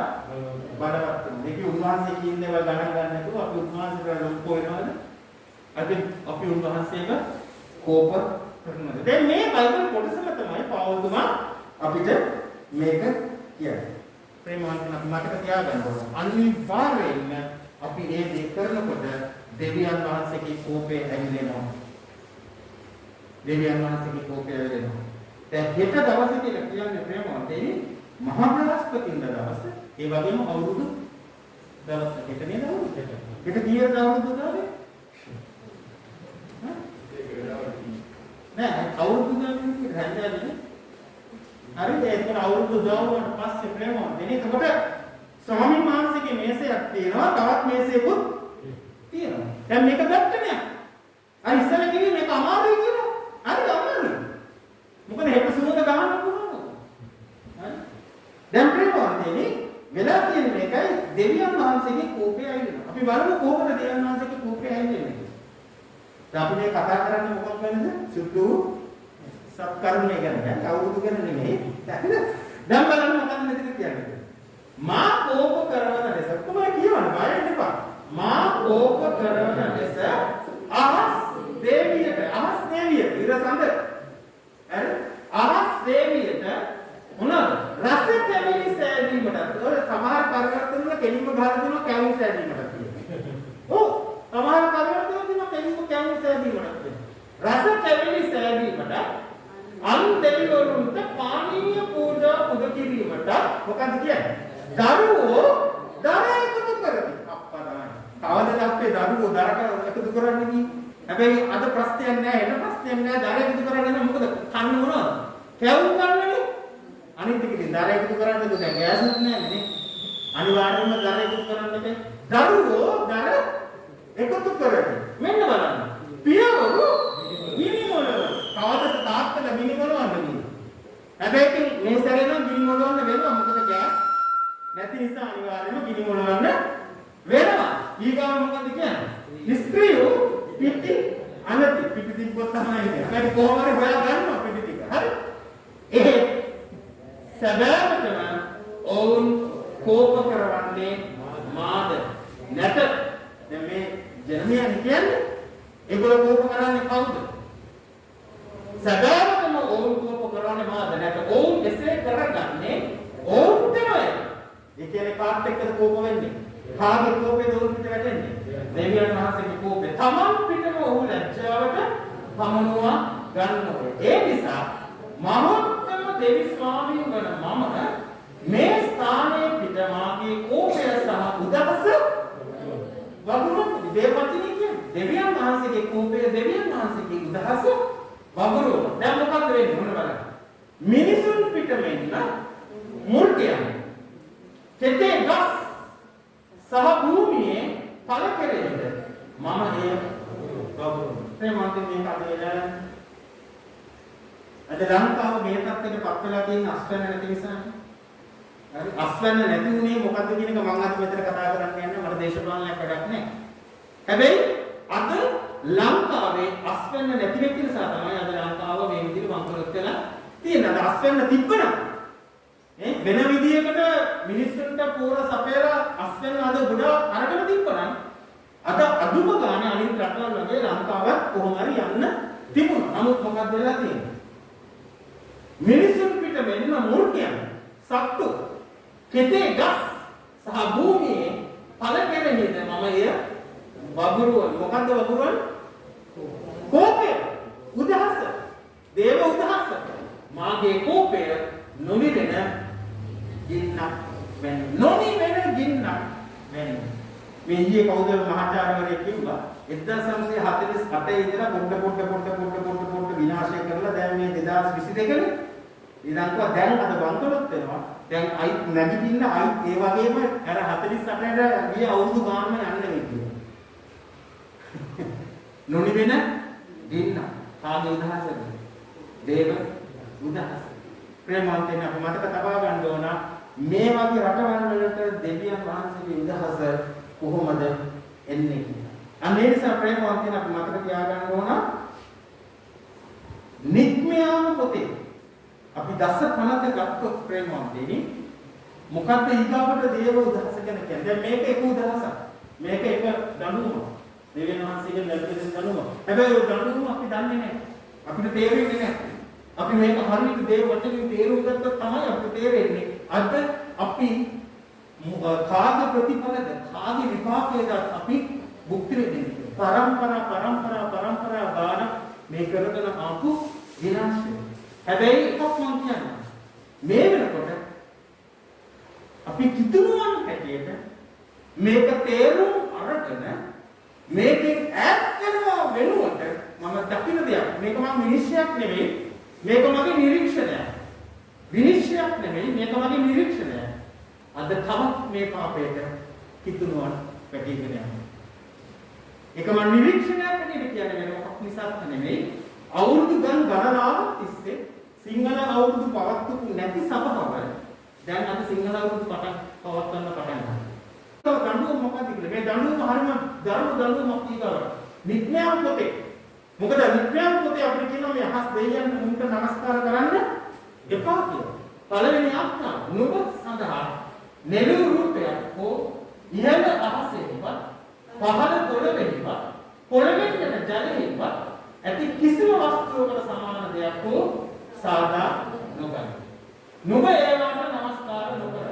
බලවත් වෙනවා. මේක උන්වහන්සේ කියන දේවල් ගණන් ගන්න නැතුව අපි උන්වහන්සේට ලොකු වෙනවද? අපි උන්වහන්සේව කෝප කරනවද? දැන් මේ බයිබල් කොටසම තමයි පෞල්තුමා අපිට මේක කියන්නේ. ප්‍රේමවන්තයන් අපි මතක තියාගන්න ඕන. අනිවාර්යයෙන්ම අපි මේ දේ කරනකොට දෙවියන් වහන්සේගේ කෝපය ඇවිලෙනවා. දෙවියන් වහන්සේගේ කෝපය ඇවිලෙනවා. දැන් හෙට දවසේ කියලා කියන්නේ ප්‍රේමවන්තයනි මහා බ්‍රහස්පතින්දා දවස ඒ වගේම අවුරුදු දවස හෙට නේද අවුරුදු හෙට කීයද අවුරුදු දාවේ නෑ අවුරුදු දාන්නේ හැන්දෑවේ හරිද ඒක අවුරුදු දාවුවට පස්සේ ප්‍රේමවන්තයනි එතකොට ස්වාමීන් වහන්සේගේ මේසයක් තියෙනවා තවත් මේසයකුත් තියෙනවා දැන් මේක ගත්තනේ අර ඉස්සෙල්ලා කිව්වේ මේක අමාරුයි කියලා හරි අමාරුයි මොකද හෙට සුමුද ගහන්න පුළුවන් හරි දැන් ප්‍රේමවන්තයනි වෙලා තියෙන මේකයි දෙවියන් වහන්සේගේ කෝපය ඇවිල්ලා. අපි බලමු කොහොමද දෙවියන් වහන්සේගේ කෝපය ඇවිල්ලා කියලා. දැන් අපි මේ කතා කරන්නේ මොකක් ගැනද? සුදු සත්කර්මය ගැන. දැන් අවුරුදු ගැන නෙමෙයි. දැන් බලන්න මොකක්ද මෙතන කියන්නේ. මා කෝප කරවන ලෙස කොහොමද කියවන්නේ? බය වෙන්න එපා. මා කෝප කරවන ලෙස අහස් දේවියට අහස් දේවියට ඉරසඳ හරි අහස් දේවියට මොනවාද? රස කැවිලි සෑදීමට. ඔය සමහර පරිවර්තන වල කෙලින්ම ගහලා දෙනවා කැවිලි සෑදීමට කියනවා. ඔව් සමහර පරිවර්තන වල දෙනවා කෙලින්ම කැවිලි සෑදීමට කියනවා. රස කැවිලි සෑදීමට අන් දෙවිවරුන්ට පානීය පූජා පුද කිරීමට මොකක්ද කියන්නේ? දරුවෝ දර එකතු කරති. අප්පා තමයි. කවදද අපේ දරුවෝ දරක එකතු කරන්නේ නේ? හැබැයි අද ප්‍රශ්නයක් නෑ එන ප්‍රශ්නයක් නෑ දර එකතු කරන්නේ නෑ මොකද? කන්න මොනවද? කැවුම් කන්නනේ. අනිත් එක ඉතින් දර එකතු කරන්න දුක දැන් ගෑසුත් නැහැ නේ අනිවාර්යයෙන්ම දර එකතු කරන්න බෑ දරුවෝ දර එකතු කරගෙන මෙන්න බලන්න පියවරු ගිනිමොළ කවදද තාත්තලා ගිනිමොළවන්නේ හැබැයි මේ සැරේ නම් ගිනිමොළවන්න වෙනවා මොකද ගෑස් නැති නිසා අනිවාර්යයෙන්ම ගිනිමොළවන්න වෙනවා ඊගාව මොකද කියන්නේ නිස්ක්‍රියෝ පිටි අනති පිටි තිබ්බොත් තමයි ඉන්නේ හැබැයි කොහොම හරි හොයා ගන්නවා පිටි ටික හරි ඒ සැබෑවටම ඔවුන් කෝප කරවන්නේ මාද නැත දැන් මේ ජර්මනිය කියන්නේ ඒගොල්ලෝ කෝප කරන්නේ කවුද සැබෑවටම ඔවුන් කෝප කරන්නේ මාද නැත ඔවුන් එසේ කරගන්නේ ඔවුන් තමයි ඒ කියන්නේ කාත් එක්කද කෝප වෙන්නේ කාගේ කෝපේද ඔවුන් පිට වැටෙන්නේ දෙවියන් වහන්සේගේ කෝපේ තමන් පිටම ඔහු ලැජ්ජාවට පමනුවා ගන්නවා ඒ නිසා මහත්කම දෙවි ස්වාමීන් වන මම මේ ස්ථානයේ පිට මාගේ කෝපය සහ උදවස වගුරුවන දේවපතිනි කියන්නේ දෙවියන් වහන්සේගේ කෝපය දෙවියන් වහන්සේගේ උදවස වගුරුවන දැන් මොකක්ද වෙන්නේ මොන බලන්න මිනිසුන් පිට මෙන්න මුල් කියන්නේ කෙතේ ගස් සහ භූමියේ ඵල කෙරෙහිද මම එය වගුරුවන ප්‍රේමන්තේ මේ කඩේල අද ලංකාව මේ තත්ත්වයට පත් වෙලා තියෙන අස්වැන්න නැති නිසානේ. හරි අස්වැන්න නැති උනේ මොකද්ද කියන එක මම අද මෙතන කතා කරන්න යන්නේ මට දේශපාලනයක් වැඩක් නැහැ. හැබැයි අද ලංකාවේ අස්වැන්න නැති වෙච්ච නිසා තමයි අද ලංකාව මේ විදිහට වංකලොත් වෙලා තියෙන්නේ. අද අස්වැන්න තිබ්බනම් වෙන විදියකට මිනිස්සුන්ට පෝර සපයලා අස්වැන්න අද ගොඩාක් අරගෙන තිබ්බනම් අද අදුම ගානේ අනිත් රටවල් වගේ ලංකාවත් කොහොම හරි යන්න තිබුණා. නමුත් මොකක්ද වෙලා තියෙන්නේ? මිනිසුන් පිට මෙන්න මුල් කියන්නේ සත්තු කෙතේ ගස් සහ භූමියේ පළ කෙරෙහිද මම එය වගුරුවන. මොකද්ද වගුරුවන? කෝපය, උදහස, දේව උදහස. මාගේ කෝපය නොනිවෙන ගින්නක් වෙන. නොනිවෙන ගින්නක් වෙන. මේ ඊයේ කවුද මහාචාර්යවරයෙක් කිව්වා 1948 ඉඳලා පොඩ විනාශය කරලා දැන් මේ 2022 නේ ඊළඟට දැන් අද වංකලොත් වෙනවා. දැන් අයි නැගිටින්න අයි ඒ වගේම අර 48ට ගිය අවුරුදු ගානම යන්න වෙන්නේ. නොනිවෙන ගින්න කාගේ උදහසද? දේව උදහස. ප්‍රේමවන්තයන් අප මතක තබා ගන්න ඕන මේ වගේ රටවල් වලට දෙවියන් වහන්සේගේ උදහස කොහොමද එන්නේ කියලා. අනේ නිසා ප්‍රේමවන්තයන් අප මතක තියාගන්න ඕන නිත්මයාම පොතේ අපි දස පනත ගත්තොත් ප්‍රේමවන්තයනි මොකක්ද ඊගාවට දේව උදහස ගැන කියන්නේ. දැන් මේක එක උදහසක්. මේක එක දඬුවමක්. දෙවියන් වහන්සේගෙන් ලැබෙන දඬුවම. හැබැයි ඒ දඬුවම අපි දන්නේ නැහැ. අපිට තේරෙන්නේ නැහැ. අපි මේක හරියට දේව වචනේ තේරුම් ගත්තොත් තමයි අපිට තේරෙන්නේ. අද අපි කාගේ ප්‍රතිඵලද කාගේ විපාකයද අපි භුක්ති විඳින්නේ. පරම්පරා ගාන මේ කරගෙන ආපු විනාශය. හැබැයි එකක් මම කියන්නේ මේ වෙනකොට අපි කිතුරුවන් හැටියට මේක තේරුම් අරගෙන මේකෙන් ඈත් වෙනවා වෙනුවට මම දකින දෙයක් මේක මම විනිශ්චයක් නෙවෙයි මේක මගේ නිරීක්ෂණයක්. විනිශ්චයක් නෙවෙයි මේක මගේ නිරීක්ෂණයක්. අද තවත් මේ පාපයට කිතුරුවන් පැටීගෙන යනවා. ඒක මම නිරීක්ෂණයක් හැටියට කියන්නේ වෙන මොකක් නිසාද නෙවෙයි අවුරුදු ගණනාවක් තිස්සේ සිංහල අවුරුදු පවත්වපු නැති සභාව දැන් අද සිංහල අවුරුදු පවත්වන්න පටන් ගන්නවා. දඬුවම මොකක්ද කියලා මේ දඬුවම හරිම දඬුවමක් ඊගාවට. නිත්‍යාව පොතේ. මොකද නිත්‍යාව පොතේ අපිට කියනවා මේ අහස් දෙවියන් මුන්ට නමස්කාර කරන්න එපා කියලා. පළවෙනි ආඥාව නුඹ සඳහා නෙළුම් රූපයක් හෝ ඉහළ අහසේවත් පහළ පොළොවේවත් පොළොවෙන් යන ජලයේවත් ඇති කිසිම වස්තුවකට සමාන දෙයක් හෝ සාදා නොකර. නුඹ ඒවට නමස්කාර නොකර.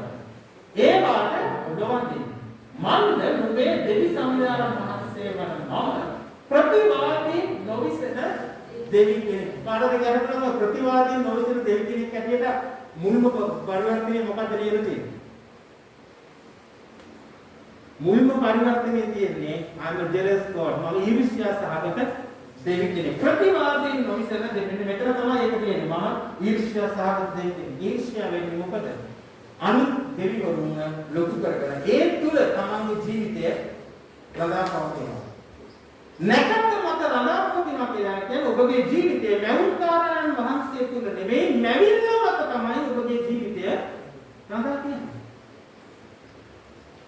ඒවට උදවන්නේ. මන්ද නුඹේ දෙවි සම්දාන මහත්සේ වන මම ප්‍රතිවාදී නොවිසෙන දෙවි කෙනෙක්. කාටද කියනවා ප්‍රතිවාදී නොවිසෙන දෙවි කෙනෙක් ඇටියට මුල්ම පරිවර්තනය මොකක්ද ලියලා තියෙන්නේ? මුල්ම පරිවර්තනයේ තියෙන්නේ I'm a jealous God. මම ඊර්ෂ්‍යා සහගත දෙවි කෙනෙක්. ප්‍රතිවාදී නොවිසෙන දෙවියන් මෙතන තමයි ඒක කියන්නේ. මම ඊර්ෂ්‍යා සහගත දෙවි කෙනෙක්. ඊර්ෂ්‍යා වෙන්නේ මොකද? අනිත් දෙවිවරුන් ලොකු කරගෙන ඒ තුල තමන්ගේ ජීවිතය රඳා පවතිනවා. නැකත් මත රඳා පවතිනවා කියලා කියන්නේ ඔබගේ ජීවිතය මෞල්කාරයන් වහන්සේ තුල නෙමෙයි මැවිල්ල මත තමයි ඔබගේ ජීවිතය රඳා තියෙන්නේ.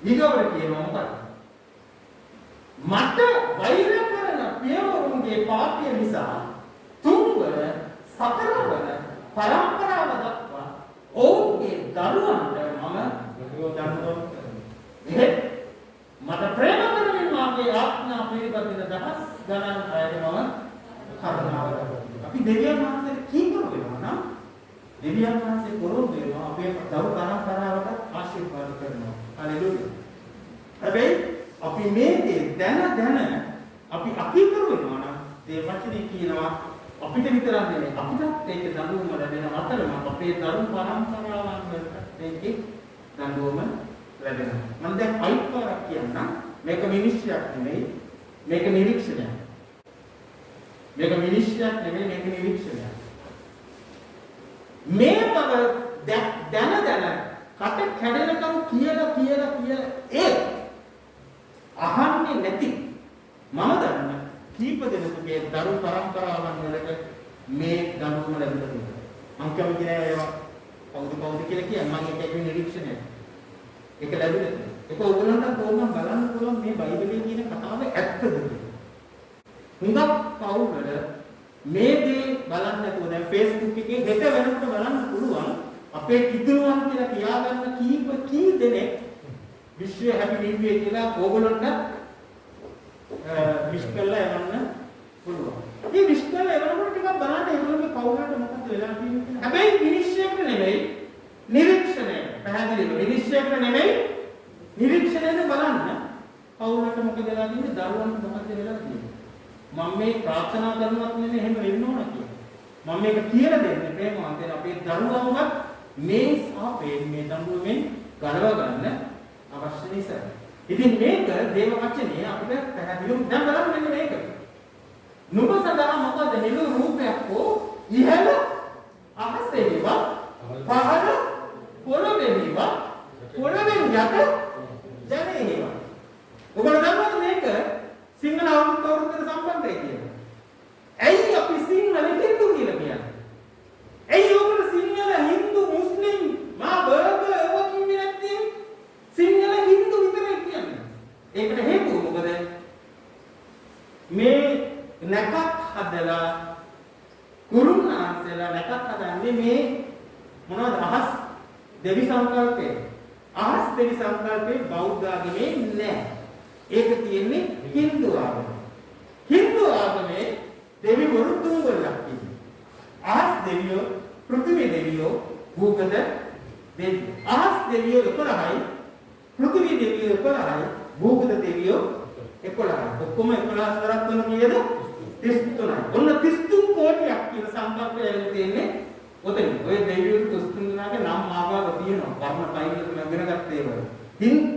ඊගොල්ලෝ කියනවා මොකක්ද? මට වෛර කරන පියවරුන්ගේ පාපය නිසා තුන්වර සතරවර පරම්පරාව දක්වා ඔවුන්ගේ දරුවන්ට මම දඬුවම් කරනවා. මට ප්‍රේම කරමින් මාගේ ආඥා පිළිපදින දහස් ගණන් අයද මම කරුණාව කරනවා. අපි දෙවියන් වහන්සේට කීකරු වෙනවා නම් දෙවියන් වහන්සේ පොරොන්දු වෙනවා අපේ දරු පරම්පරාවට ආශිර්වාද කරනවා. හalleluya. හැබැයි අපි මේ දේ දැන අපි අකීකරු වෙනවා නම් ඒ වචනේ කියනවා අපිට විතරක් නෙමෙයි අපිටත් ඒක දඬුවම ලැබෙන අතරම අපේ දරු පරම්පරාවන් වලට මේකේ දඬුවම ලැබෙනවා. මම දැන් අයිත්කාරක් කියන්නම් මේක විනිශ්චයක් නෙමෙයි මේක නිරීක්ෂණයක්. මේක විනිශ්චයක් නෙමෙයි මේක නිරීක්ෂණයක්. මේ බව දැන කට කැඩෙනකම් කියලා ඒ අහන්නේ නැති මම දන්න කීප දෙනෙකුගේ දරු පරම්පරාවන් වලට මේ දඬුවම ලැබිලා තියෙනවා. මම කැමති නෑ ඒවා කවුද කියලා කියන්නේ මම ඒකේ නිරීක්ෂණය. ඒක ලැබුණේ. ඒක ඕගොල්ලන්ට කොහොමද බලන්න පුළුවන් මේ බයිබලයේ කියන කතාව ඇත්තද කියලා. හුඟක් පවුල් වල මේ දේ බලන්න නැතුව දැන් Facebook එකේ හෙට වෙනකොට බලන්න පුළුවන් අපේ කිතුරුවන් කියලා කියාගන්න කී දෙනෙක් විශ්ව හැපි නිව් ඉයර් කියලා ඕගොල්ලන්ට විශ් කරලා යවන්න පුළුවන්. මේ විශ් කරලා යවනකොට ටිකක් බලන්න ඒගොල්ලෝගේ පවුලට මොකද වෙලා තියෙන්නේ කියලා. හැබැයි විනිශ්චයකට නෙමෙයි නිරීක්ෂණය. පැහැදිලිව විනිශ්චයකට නෙමෙයි නිරීක්ෂණයෙන් බලන්න පවුලට මොකද වෙලා තියෙන්නේ දරුවන්ට මොකද වෙලා තියෙන්නේ. මම මේ ප්‍රාර්ථනා කරනවත් නෙමෙයි එහෙම වෙන්න ඕන කියලා. මම මේක කියලා දෙන්නේ ප්‍රේමවන්තයන් අපේ දරුවන්වත් මේ සාපේන් මේ දඬුවමෙන් ගලව ගන්න අවශ්‍ය නිසා. ඉතින් මේක දේව වචනේ අපිට පැහැදිලිව දැන් බලන්න මෙන්න මේක. නුඹ සදා මොකද නෙළු රූපයක් හෝ ඉහළ අහසේ වේවා පහළ පොළොවේ වේවා පොළොවෙන් යට ජලයේ වේවා. ඔබලා දන්නවද මේක සිංහල අවුරුද්දට සම්බන්ධයි කියලා? ඇයි අපි සිංහල හින්දු කියලා කියන්නේ? ඇයි ඔබලා සිංහල හින්දු මුස්ලිම් මා බර්ගර් ඒවා කිව්වේ නැත්තේ? සිංහල හින්දු විතරයි කියන්නේ. ඒකට හේතුව මොකද? මේ නැකත් හදලා කුරුණාන්සලා නැකත් හදන්නේ මේ මොනවද අහස් දෙවි සංකල්පේ. අහස් දෙවි සංකල්පේ බෞද්ධ ආගමේ නැහැ. ඒක තියෙන්නේ හින්දු ආගමේ. හින්දු ආගමේ දෙවිවරු තුන්වරක් ඉන්නේ. අහස් දෙවියෝ, පෘථිවි දෙවියෝ, භූගත දෙවියෝ. අහස් දෙවියෝ 11යි, පෘථිවි දෙවියෝ 11යි, භූගත දෙවියෝ 11යි. ඔක්කොම 11 වරක් වෙන කීයද? 33යි. ඔන්න 33 කෝටියක් කියන සංකල්පය ඇවිල්ලා තියෙන්නේ ඔතන. ඔය දෙවියෝ 33 දෙනාගේ නම් ආගම තියෙනවා. වර්ණ පයින් එක ඉගෙන ගත්තේ ඒවා.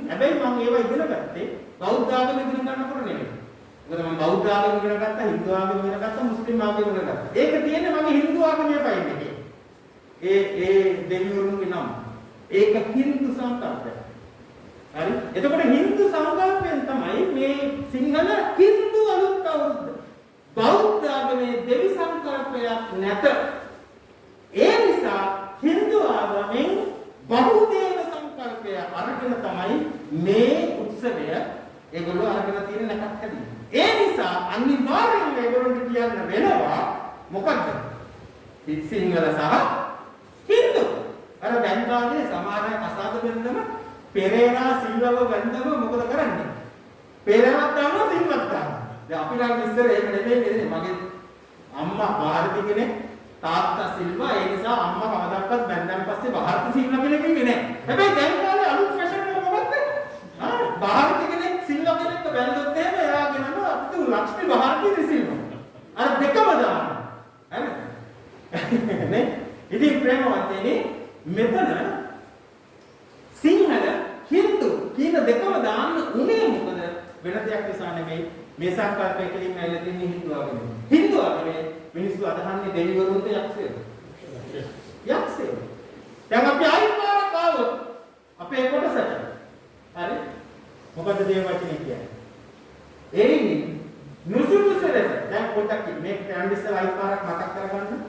හැබැයි මම ඒවා ඉගෙන ගත්තේ බෞද්ධ ආගම ඉගෙන ගන්නකොට නෙමෙයි. මොකද මම බෞද්ධ ආගම ඉගෙන ගත්තා, හින්දු ආගම ඉගෙන ගත්තා, මුස්ලිම් ආගම ඉගෙන ගත්තා. ඒක තියෙන්නේ මගේ හින්දු ආගමේ පයින් එකේ. ඒ දෙවිවරුන්ගේ නම්. ඒක හින්දු සංකල්පය. හරි? එතකොට හින්දු සංකල්පයෙන් තමයි මේ සිංහල හින්දු අලුත් අවුරුද්ද. බෞද්ධ ආගමේ දෙවි සංකල්පයක් නැත. ඒ නිසා හින්දු ආගමෙන් බහුදේව සංකල්පය අරගෙන තමයි මේ උත්සවය ඒගොල්ලෝ අරගෙන තියෙන නැකත් හැදී. ඒ නිසා අනිවාර්යෙන්ම ඒගොල්ලන්ට කියන්න වෙනවා මොකද්ද? සිංහල සහ හින්දු. අර දැන් කාලේ සමහර අය කසාද බෙන්නම පෙරේරා සිල්වව වෙන්නම මොකද කරන්නේ? පෙරේරාත් දානවා සිල්වත් දානවා. දැන් අපි ළඟ ඉස්සර එහෙම නෙමෙයි නේද? මගේ අම්මා ಭಾರತಿ කෙනෙක් තාත්තා සිල්වා ඒ නිසා අම්මා කවදාවත් බැන්දන් පස්සේ ಭಾರತಿ සිල්වා කියලා කිව්වේ නැහැ. හැබැයි දැන් කාලේ අලුත් ෆැෂන් එක මොකක්ද? ಭಾರತಿ කෙනෙක් සිල්වා කෙනෙක්ව බැලුවොත් එහෙම එයාගෙනම අපිට ලක්ෂ්මී ಭಾರತಿ සිල්වා. අර දෙකම දානවා. හරිද? නේ? ඉතින් ප්‍රේමවන්තයනි මෙතන සිංහල හින්දු කියන දෙකම දාන්න උනේ මොකද? වෙන දෙයක් නිසා නෙමෙයි. මේ සංකල්පය කෙලින්ම ඇවිල්ලා තියෙන්නේ හින්දු ආගමේ. හින්දු ආගමේ මිනිස්සු අදහන්නේ දෙවිවරුන්ට යක්ෂයෝ. යක්ෂයෝ. දැන් අපි ආයිපාරක් ආවොත් අපේ කොටසට. හරි? මොකද දේව වචනේ කියන්නේ? ඒනි නුසුසුසලස දැන් පොඩ්ඩක් මේක යන්න ඉස්සෙල්ලා ආයිපාරක් මතක් කරගන්න.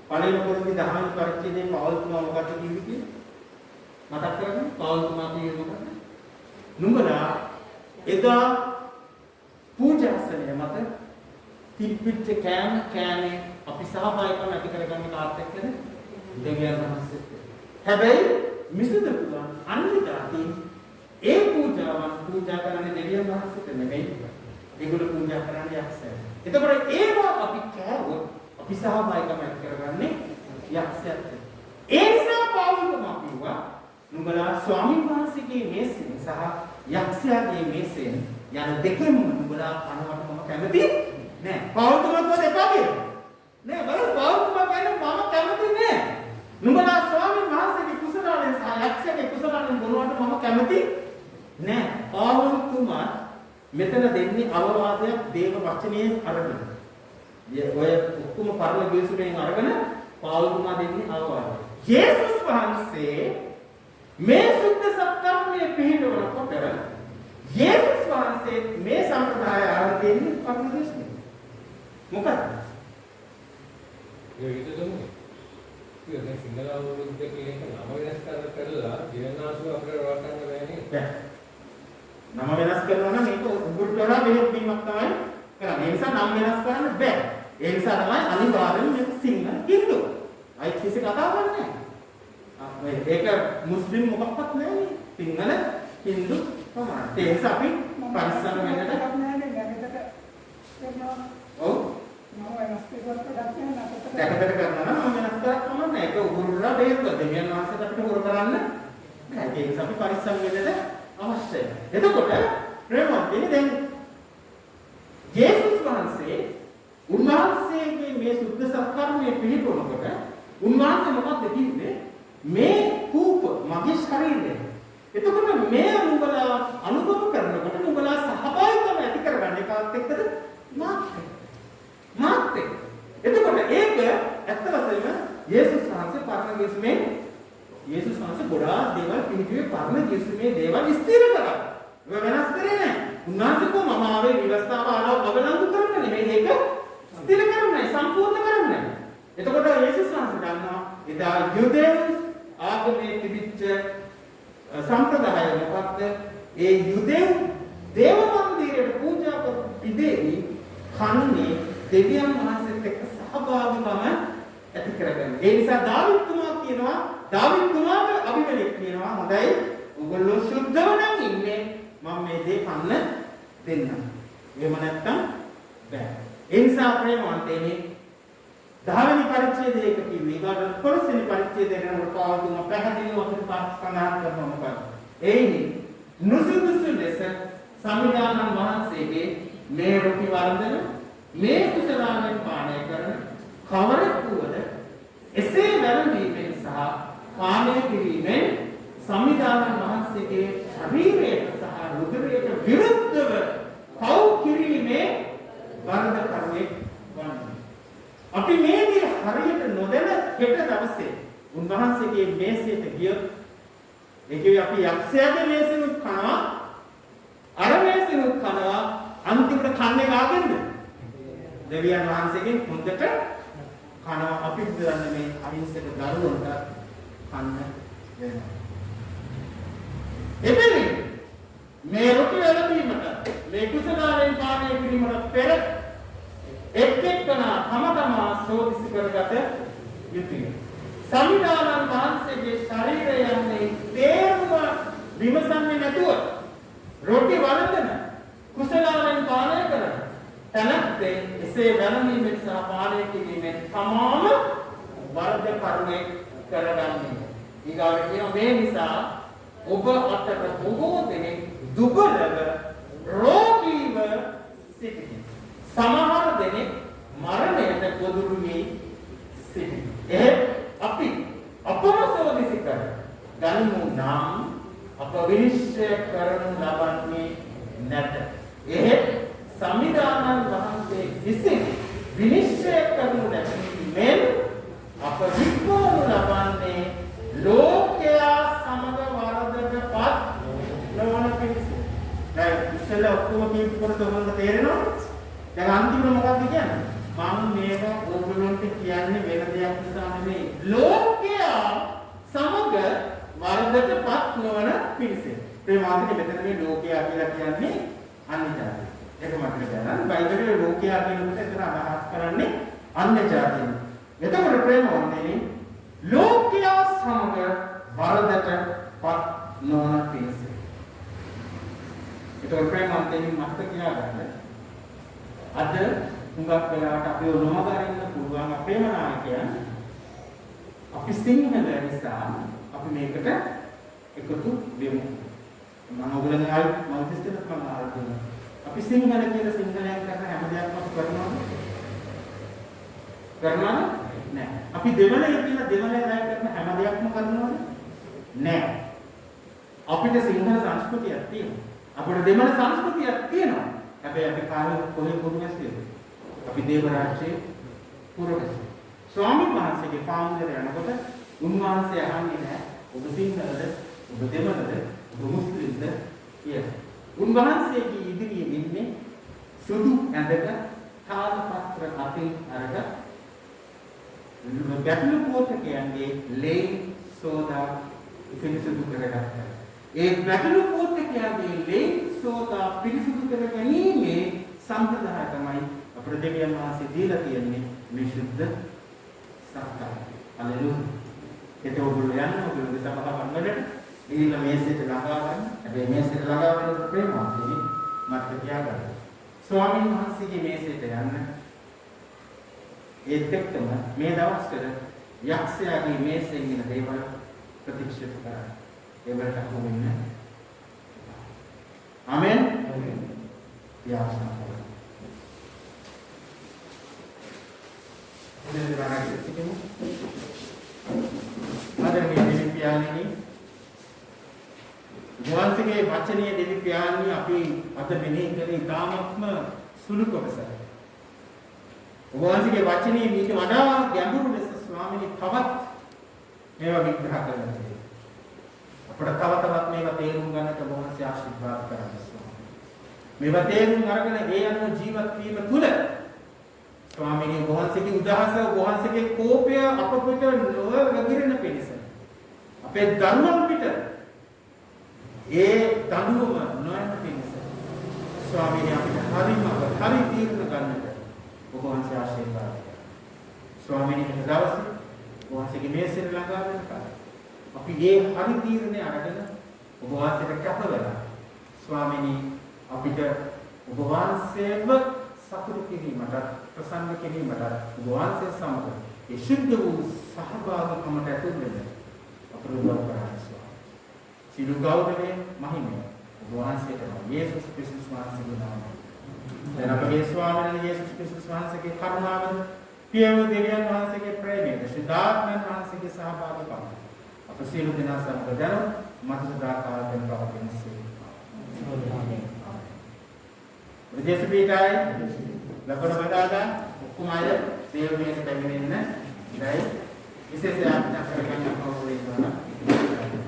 පළවෙනි පොතේ 10 වෙනි පරිච්ඡේදයේ පවල්තුමා මොකක්ද කිව්වේ කියලා? මතක් කරගන්න. පවල්තුමා කියන්නේ මොකක්ද? නුඹලා එදා පූජාසනය මත තිබ්බිච්ච කෑමේ අපි සහභාගීකම් ඇති කරගන්න කාත් එක්කද දෙවියන් වහන්සේත්. හැබැයි මිසද පුතන් අන්‍ය જાතීන් ඒ පූජාවන් පූජා කරන්නේ දෙවියන් වහන්සේට නෙමෙයි. ඒගොල්ලෝ පූජා කරන්නේ යක්ෂයන්ට. එතකොට ඒවා අපි කෑවොත් අපි සහභාගීකම් ඇති කරගන්නේ යක්ෂයන්ට. ඒ නිසා පාවුලම කිව්වා නුඹලා ස්වාමීන් වහන්සේගේ මේසෙන් සහ යක්ෂයාගේ මේසෙන් යන දෙකෙන්ම නුඹලා කනවට මම කැමති නෑ. පෞද්ගලිකව දෙපා කියලා. නෑ බලන්න පෞද්ගලිකව කියන්නේ මම කැමති නෑ. නුඹලා ස්වාමීන් වහන්සේගේ කුසලාවෙන් සහ යක්ෂයාගේ කුසලාවෙන් බොරුවට මම කැමති නෑ. පෞද්ගලිකතුමා මෙතන දෙන්නේ අවවාදයක් දේව වචනයෙන් අරගෙන. ඔය ඔක්කොම පරල ගිවිසුමෙන් අරගෙන පෞද්ගලිකතුමා දෙන්නේ අවවාදය. යේසුස් වහන්සේ මේ සුද්ධ සත්‍යමයේ පිළිවෙලකට යේසුස් වහන්සේ මේ සම්ප්‍රදාය ආරම්භ දෙන්නේ අපිට මොකද? ඒක විදිහටම කියන්නේ සිංහල අවුරුද්ද කියන එක නම වෙනස් කරලා දිවනාසු අපිට රවට්ටන්න බෑනේ. බෑ. නම වෙනස් කරනවා නම් මේක උගුරට වඩා බෙහෙත් බීමක් තමයි කරන්නේ. ඒ නිසා නම වෙනස් කරන්න බෑ. ඒ නිසා තමයි අනිවාර්යෙන් මේක සිංහල හින්දු. අයි කිසි කතාවක් නැහැ. ඒක මුස්ලිම් මොකක්වත් නැහැ. සිංහල හින්දු තමයි. ඒ නිසා අපි පරිස්සම් වෙන්නට ඔව් දැකපෙට කරනවා නම් වෙනස් කරක් තමයි නැහැ. ඒක උගුරලා බෙහෙත් දෙවියන් වහන්සේට අපිට හොර කරන්න බෑ. ඒ නිසා අපි පරිස්සම් වෙන්නට අවශ්‍යයි. එතකොට ප්‍රේමවත්නි දැන් යේසුස් වහන්සේ උන්වහන්සේගේ මේ සුද්ධ සත්කර්මයේ පිළිපොනකොට උන්වහන්සේ මොකක්ද කිව්වේ? මේ කූප මගේ ශරීරය. එතකොට මේ නුඹලා අනුභව කරනකොට නුඹලා සහභාගීකම ඇති කරගන්නේ කාත් එක්කද? මාත් එක්ක. එතකොට ඒක ඇත්ත වශයෙන්ම යේසුස් වහන්සේ පරණ යෙසුමේ යේසුස් වහන්සේ ගොඩාක් දේවල් පිළිතුරේ පරණ යෙසුමේ දේවල් ස්ථිර කරා. ඒක වෙනස් කරේ නැහැ. උන්වහන්සේ කො මම ආවේ විවස්ථාව අවලංගු කරන්න නෙමෙයි ඒක ස්ථිර කරන්නේ සම්පූර්ණ කරන්නේ. එතකොට යේසුස් වහන්සේ ගන්නවා එදා යුදෙව් ආගමේ තිබිච්ච සම්ප්‍රදාය මොකක්ද? ඒ යුදෙව් දේව මන්දිරයට පූජා කරපු ඉදේදී කන්නේ දෙවියන් වහන්සේත් එක්ක සහභාගීවම ඇති කරගන්න. ඒ නිසා දාවිත්තුමා කියනවා දාවිත්තුමාට අභිමෙලෙක් කියනවා හොඳයි ඔයගොල්ලෝ සුද්ධව නම් ඉන්නේ මම මේ දේ කන්න දෙන්නම්. එහෙම නැත්තම් බෑ. ඒ නිසා ප්‍රේමවන්තයනි 10 වෙනි පරිච්ඡේදයේ එක කිව්වේ ඊගාට 15 වෙනි පරිච්ඡේදයේ යනකොට පාවතුම පැහැදිලිව අපිට සඳහන් කරනවා මොකක්ද? එයිනි නුසුදුසු ලෙස සම්විධානන් වහන්සේගේ මේ රොටි වර්ධන මේ කුසලාවෙන් පානය කරන කවරෙක් වුවද එසේ වැළඳීමෙන් සහ පානය කිරීමෙන් සම්විධානන් වහන්සේගේ ශරීරයට සහ රුධිරයට විරුද්ධව පව් කිරීමේ වරදකරුවෙක් වන්නේ. අපි මේ දේ හරියට නොදැන හෙට දවසේ උන්වහන්සේගේ මේසයට ගියොත් ඒකේ අපි යක්ෂයාගේ මේසෙනුත් කනවා අර මේසෙනුත් කනවා අන්තිමට කන්නේ කාගෙන්ද? දෙවියන් වහන්සේගෙන් හොඳට කනවා. අපි හිතන්නේ මේ අහිංසක දරුවන්ට කන්න වෙනවා. එබැවින් මේ රොටි වැළඳීමට මේ කුසලාවෙන් පානය කිරීමට පෙර එක්කෙනා තම තමා සෝදිසි කරගත යුතුය. සම්විධානන් වහන්සේගේ ශරීරය යන්නේ තේරුම විමසන්නේ නැතුව රොටි වළඳන කුසලාවෙන් පානය කරන තැනැත්තේ එසේ වැළඳීමෙන් සහ පානය කිරීමෙන් තමාම වරද කරුණෙක් කරගන්නේ. ඊගාවට කියන මේ නිසා ඔබ අතර බොහෝ දෙනෙක් දුබලව රෝගීව සිටිති. සමහර දෙනෙක් මරණයට ගොදුරු වී සිටිති. අපි අපම සෝදිසි කර ගනිමු නම් අප විනිශ්චය කරනු ලබන්නේ නැත. සම්විධානන් වහන්සේ විසින් විනිශ්චය කරනු ලැබීමෙන් අප වික්‍රමු ලබන්නේ ලෝකයා සමග වරදටපත් නොවන පිණිස. දැන් ඉස්සෙල්ලා ඔක්කොම කියනකොට ඔයගොල්ලන්ට තේරෙනවද? දැන් අන්තිමට මොකක්ද කියන්නේ? මම මේක ඔයගොල්ලන්ට කියන්නේ වෙන දෙයක් නිසා නෙමෙයි. ලෝකයා සමග වරදටපත් නොවන පිණිස. මේ වාක්‍යෙ මෙතන මේ ලෝකයා කියලා කියන්නේ අන්‍ය ජාතිය. ඒක මතක ගන්න. බයිබලයේ ලෝකයා කියනකොට එතන අදහස් කරන්නේ අන්‍ය ජාතිය. එතකොට ප්‍රේමවන්තනි ලෝකයා සමග වරදටපත් නොවන පිණිස. එතකොට ප්‍රේමවන්තනි මතක තියාගන්න. අද හුඟක් වෙලාවට අපි නොමගරින්න පුළුවන් අපේම නායකයන් අපි සිංහල නිසා අපි මේකට එකතු වෙමු. මම ඔයගොල්ලන් ආයි මල්ටිස්ටර් මම ආරම්භ අපි සිංහල කියන සිංහලෙන් කරන හැම දෙයක්ම කරනවද? කරනවද? නෑ. අපි දෙමළේ කියන දෙමළෙන් කරන හැම දෙයක්ම කරනවද? නෑ. අපිට සිංහල සංස්කෘතියක් තියෙනවා. අපිට දෙමළ සංස්කෘතියක් තියෙනවා. හැබැයි අපි කාලෙ කොහේ පුරුමස්ද? අපි දේව රාජ්‍යයේ පුරවැසි. ස්වාමීන් වහන්සේගේ පාමුලට යනකොට උන්වහන්සේ අහන්නේ නැහැ ඔබ සිංහලද ඔබ දෙමළද ඔබ මුස්ලිම්ද කියලා. උන්වහන්සේගේ ඉදිරියේ ඉන්නේ සුදු ඇඳක තාලපත්‍ර අතින් අරගෙන ගැටළු පෝෂකයන්ගේ ලේ සෝදා පිරිසුදු කරගත්තා. ඒ ගැටළු පෝෂකයන්ගේ ලේ සෝදා පිරිසුදු කර ගැනීමේ සම්ප්‍රදාය තමයි අපේ දෙවියන් වහන්සේ දීලා තියෙන්නේ මේ ශුද්ධ සත්‍යය. හලෙලුයා. ඒක ඔයගොල්ලෝ යන්න ඔයගොල්ලෝ සභාවන් වලට ගිහිල්ලා මේසෙට ළඟා ගන්න. හැබැයි මේසෙට ළඟා වෙනකොට ප්‍රේමවන්තයි මතක තියාගන්න. ස්වාමීන් වහන්සේගේ මේසෙට යන්න. ඒත් එක්කම මේ දවස්වල යක්ෂයාගේ මේසෙන් ඉන්න දේවල් ප්‍රතික්ෂේප කරන්න. ඒවලට අහු වෙන්න. ආමෙන්. ආමෙන්. යාසනා කරන්න. ඉතින් රාජ්‍ය සිටමු. ආදරණීය දෙවි පියාණෙනි, වහන්සේගේ වචනීය දෙවි පියාණනි අපි අද මෙහි කරේ තාමත්ම සුළු කොටසක්. වහන්සේගේ වචනේ මීට වඩා ගැඹුරු ලෙස ස්වාමීනි තවත් මේවා විග්‍රහ කරන්න තියෙනවා. අපට තවත් මේවා තේරුම් ගන්නට වහන්සේ ආශිර්වාද කරන්න ස්වාමීනි. මේවා තේරුම් අරගෙන ඒ අනුව ජීවත් වීම තුළ ස්වාමීනි වහන්සේගේ උදහස වහන්සේගේ කෝපය අප පිට නොවැగిරෙන පිණිස අපේ දරුවන් පිට ඒ දඬුවම නොයන පිණිස ස්වාමීනි අපිට හරි තීරණ ගන්නට වහන්සේ ආශිර්වාද කරනවා. ස්වාමීනි මේ දවසේ වහන්සේගේ මේසෙන් ළඟා වෙනකම් අපි මේ හරි තීරණය අරගෙන ඔබ වහන්සේට කැපවෙලා ස්වාමීනි අපිට ඔබ වහන්සේව සතුටු කිරීමට ප්‍රසන්න කිරීමට ඔබ වහන්සේ සමග ඒ ශුද්ධ වූ සහභාගීකමට ඇතුල් වෙන්න අපට උදව් කරන්න ස්වාමී. සිළු ගෞරවය මහිමය ඔබ වහන්සේට යේසුස් ක්‍රිස්තුස් වහන්සේගේ නාමයෙන් දැන් අපගේ ස්වාමීන් යේසුස් ක්‍රිස්තුස් වහන්සේගේ කරුණාවද පියව දෙවියන් වහන්සේගේ ප්‍රේමයද ශුද්ධාත්මයන් වහන්සේගේ සහභාගීකම අප සියලු දෙනා සමග දැනුම් මත සදාකාලයෙන් පවතිනසේ. ආමේන්. විදේශ පීඨයි ලකුණු බදාදා ඔක්කොම අය දේවමයට පැමිණෙන්න ඉතින් විශේෂ ආඥා කරගන්න කවුරු ඉන්නවනම්